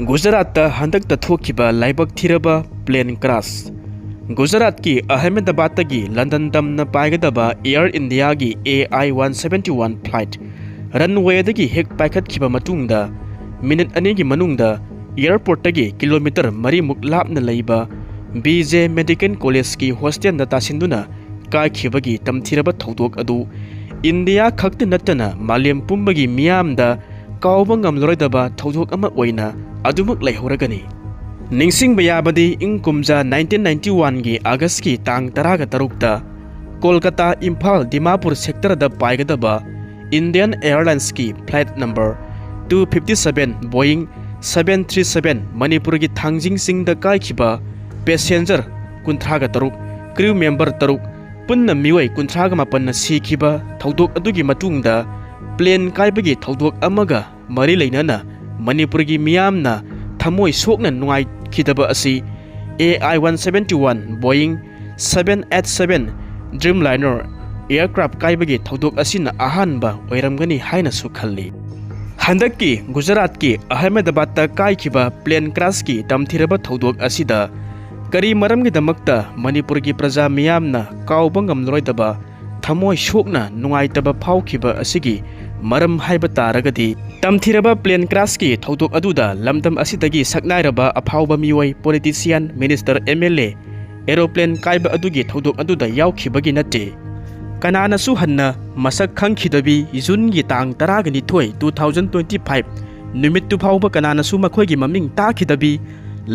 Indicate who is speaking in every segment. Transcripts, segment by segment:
Speaker 1: Gujarat handak Thokchom laibak thiraba plane crash. Gujarat ki Ahmedabad gi London damna paigadaba Air India gi AI-171 flight runway dagi hek paikat khiba matungda minute ani gi manungda airport gi kilometer 3 muk lapna leiba BJ Medical College ki hostel na tasinduna kai khibagi tamthiraba thodok adu India khakta natana malem pumbagi miyamda kauba ngamloidaba thodok ama oina adumuk leihoragani ningsing bayabadi ingkumja 1991 gi August ki tang 13 da Kolkata Imphal Dimapur sector da paigadaba Indian Airlines ki flight number 257 Boeing 737 Manipur gi thangjing sing da kai khiba passenger 13 crew member 3 punna miwai 38 na sikhiba thodok adugi matungda plane kaibagi thodok amaga mari leinana Manipur gi miyamna thamoi sokna nungai khidaba asi AI-171 Boeing 787 Dreamliner aircraft kaibagi thodok asina ahanba oiramgani haina su khalli handaki Gujarat ki Ahmedabad ta kaikhiba plane crash ki tamthiraba thodok asida Kari maramgi damakta Manipur gi praja miyamna kauba ngamloidaba thamoi sokna nungaitaba phawkhiba asigi maram haiba taragadi tamthiraba plane crash ki thodok aduda lamdam asidagi saknairaba aphawba miwai politician minister MLA aeroplane kaiba adugi thodok aduda yaukhibagi natte kanana su hanna masak khangkhidabi June gi tang 12 2025 numit tu phawba kanana su makhoi gi maming takhidhabi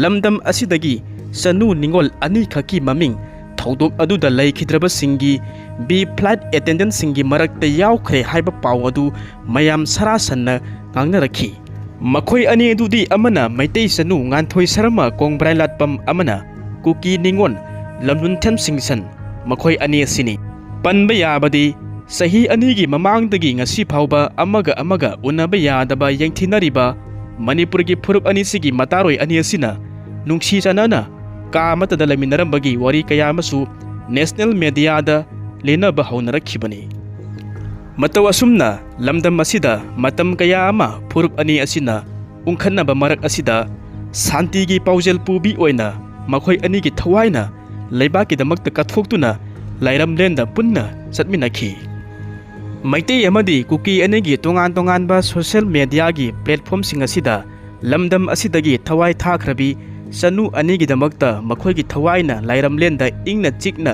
Speaker 1: lamdam asidagi sanu ningol ani khaki maming thodok aduda leikhidraba singi B flight attendant singi marakta yaukhre haiba paw adu mayam sarasanna ngangnarakhi makhoi ani adudi amana maitei sanu nganthoi sarma kongbrai latpam amana kuki ningon lamlun them singsan makhoi ani asini panba yabadi sahi ani gi mamangdagi ngasi phawba amaga unaba yadaba yengthinariba Manipur gi phurup ani sigi mataroi ani asina nungsi chanana ka mata da laminarambagi wari kaya masu national media da lena ba haunarakibani mataw asumna lamdam masida matam kaya ama phurup ani asina ungkhanna ba marak asida santi gi paujel pubi oina makhoi ani gi thawaina leibaki damakta kathoktuna lairam lenda punna satminakhi maitei amadi kuki ani gi tongan ba social media gi platform sing asida lamdam asidagi thawai thakhrabi sanu ani gi damakta makhoi gi thawaina lairam lenda ingna chikna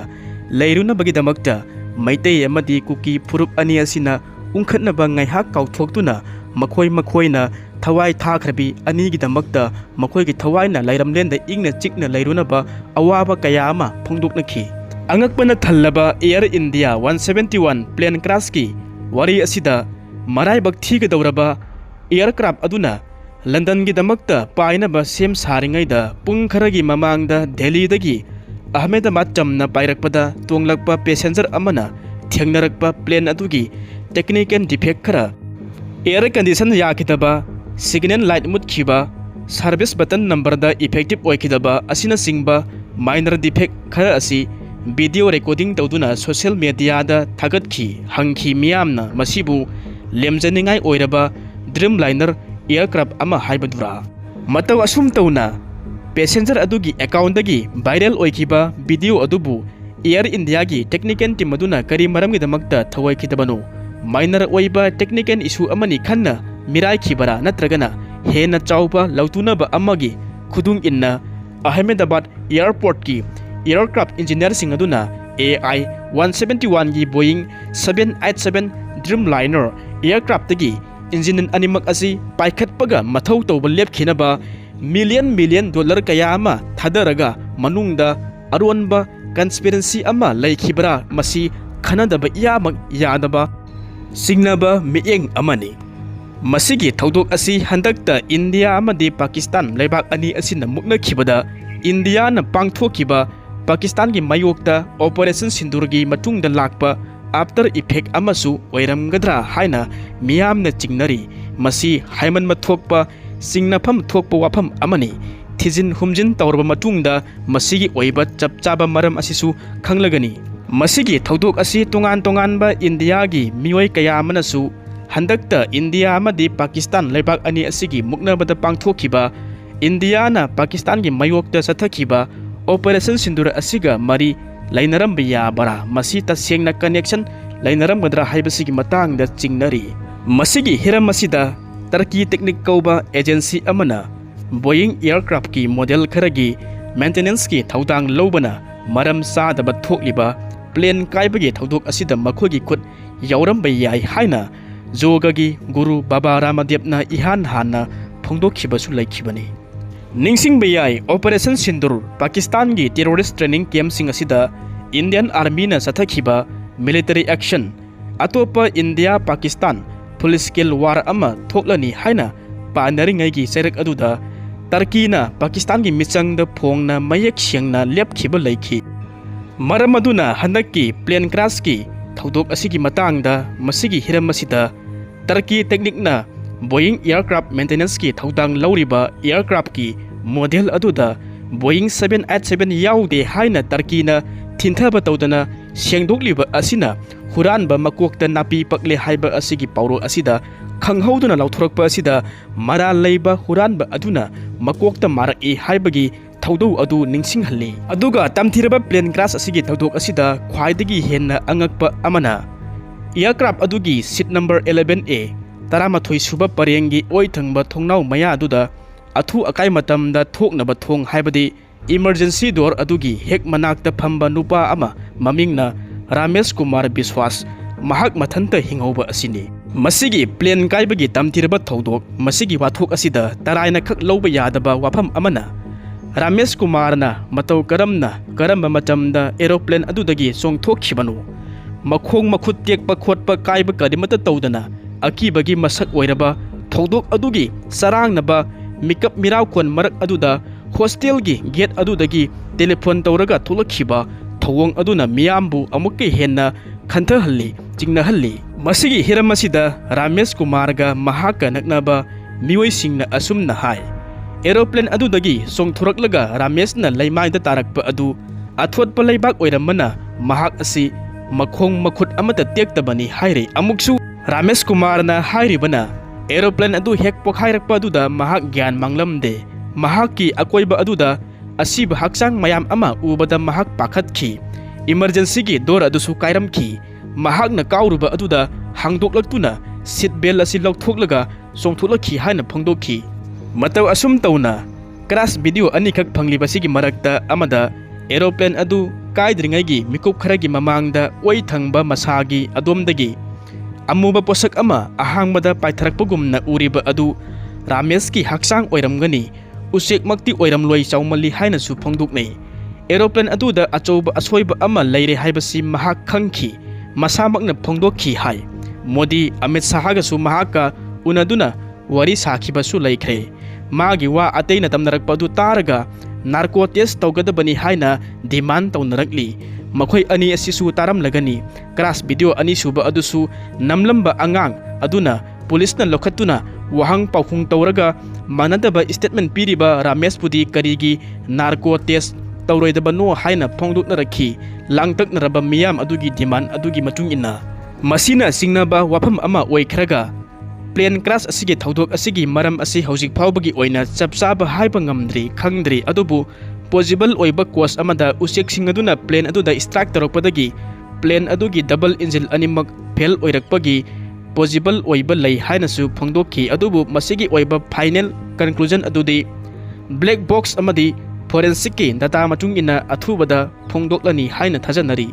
Speaker 1: leiruna bagi damakta maitei amadi kuki phurup ani asina ungkhatna ba ngaihak kauthokhtuna makhoina thawai thakhrabi ani gi damakta makhoi gi thawaina lairam lenda ingna chikna leiruna ba awaba kaya ama phongdoknakhi angakpana thallaba Air India 171 plane crash ki wari asida marai bakthi ga dauraba aircraft aduna London gi damakta paina ba sem saringai da pung kharagi mamangda Delhi dagi Ahmedabad chamna pairakpada tonglakpa passenger amana thengnarakpa plane adugi technical defect khara air condition yakitaba signal light mutkhiba service button number da effective oikidaba asina singba minor defect khara asi video recording tawduna social media da thagatkhi hangkhi miyamna masibu lemjaningai oiraba Dreamliner aircraft ama haibadura mataw asum tawna passenger adugi account dagi viral oikiba video adubu Air India gi technical team aduna kari maramgi damakta thawai khidabano minor oiba technical issue amani khanna mirai khibara natragana hena chauba lautuna ba amagi khudung inna Ahmedabad airport ki aircraft engineer sing aduna AI-171 gi Boeing 787 Dreamliner aircraft dagi engine animak asi paikhatpaga mathau tawba lepkhinaba million dollar kaya ama thadaraga manungda Aronba conspiracy ama laikhibra masi khanadaba yamak yadaba singnaba mieng amani masigi thodok asi handakta India amadi Pakistan leibak ani asina muknakhibada India na pangthokiba Pakistan gi mayokta operation sindurgi matungda lakpa after effect amasu oiramgadra haina miyamna chingnari masi haiman mathokpa singnafam thokpa wafam amani thijin humjin tawrba matungda masigi oiba chapchaba maram asisu khanglagani masigi thodok asi tongan ba India gi mioi kaya manasu handakta India amadi Pakistan leibak ani asigi muknabada pangthokiba India Pakistan ki mayokta sathakhiba operation sindura asiga mari lainaram biya bara masita sengna connection lainaram gadra haibasigi matang da chingnari masigi hiram masida Turkey technique kauba agency amana Boeing aircraft ki model kharagi maintenance ki thaudang lobana maram sadaba thokliba plane kaibagi thaudok asida makhogi khut yaoram bayai haina jogagi guru baba ramadevna ihan hanna phongdokhibasu laikhibani ningsing bayai operation sindur Pakistan gi terrorist training camp sing asida Indian army na sathakhiba military action atopa India Pakistan full scale war ama thoklani haina panaringai gi serak aduda Turkey na Pakistan gi michang da phongna mayek siangna lepkhiba laikhi maram aduna handakki plane crash ki thaudok asigi matangda masigi hiram masida Turkey technique na Boeing aircraft maintenance ki thaudang lauriba aircraft ki model aduda Boeing 787 yaude haina Turkey na thinthaba tawdana sengdokliba asina huranba makokta napi pakle haiba asigi pauro asida khanghauduna lauthorakpa asida mara leiba huranba aduna makokta maraki haibagi thaudou adu ningsinghalli aduga tamthiraba plane crash asigi thaudok asida khwaidagi henna angakpa amana aircraft adugi seat number 11A taramathoi suba parengi oithangba thongnau maya aduda athu akai matamda thoknaba thong haibadi emergency door adugi hek manakta phamba nupa ama mamingna Ramesh Kumar Biswas mahak mathanta hingauba asini masigi plane kaibagi tamthiraba thaudok masigi wathok asida taraina khak loba yadaba wafam amana Ramesh Kumar na matau karamba matamda aeroplane adudagi songthokhibanu makhong makhut tekpa khotpa kaiba kadimata tawdana akibagi masak oiraba thaudok adugi sarangnaba mikap miraw kon marak aduda hostel gi gate adudagi telephone tawraga thulakhiba thawong aduna miyambu amukki henna khanthahalli chingnahalli masigi hiram masida Ramesh Kumar ga mahaka naknaba miwoisingna asumna hai aeroplane adudagi songthoraklaga Ramesh na laimaida tarakpa adu athotpa leibak oiramana mahak asi makhong makhut amata tektabani haire amuksu Ramesh Kumar na hairibana aeroplane adu hek pokhairakpa aduda mahak gyan manglamde mahaki akoiba aduda asiba haksang mayam ama ubada mahak pakhatkhi emergency gi dor adusu kairamkhi mahak na kauruba aduda hangdoklaktuna seat belt asi lauthoklaga songtholakhi haina phongdokhi matau asum tauna crash video anikak phangliba sigi marakta amada aeroplane adu kaidringai gi mikup kharagi mamangda oi thangba masagi adomdagi amuba posak ama ahangmada paitharakpagumna uriba adu Ramesh ki haksang oiramgani usek makti oiramloi chaumali haina su phongdoknei aeroplane aduda achoba asoiba ama leire haibasi mahak khangki masamakna phongdokhi hai Modi Amit Shah ga su mahaka unaduna wari sakhibasu laikhre magi wa ateina tamnarakpa du taraga narco test tawgadabani haina demand tawnarakli makhoi ani asisu taram lagani crash video ani suba adusu namlamba angang aduna police na lokhatuna wahang paukhung tawraga manadaba statement piriba Ramesh pudi karigi narco test tawroidaba no haina phongdukna rakhi langtak naraba miyam adugi demand adugi matung ina masina singnaba wafam ama oikhraga plane crash asigi thaudok asigi maram asi hojik phawbagi oina chapchaba haiba ngamdri khangdri adubu possible oiba cause amada usek singaduna plane aduda strike taroppadagi plane adugi double engine animak fail oirakpagi possible oiba lei hainasu phongdokhi adubu masigi oiba final conclusion adudi black box amadi forensic ki data matung ina athubada phongdoklani haina thajanari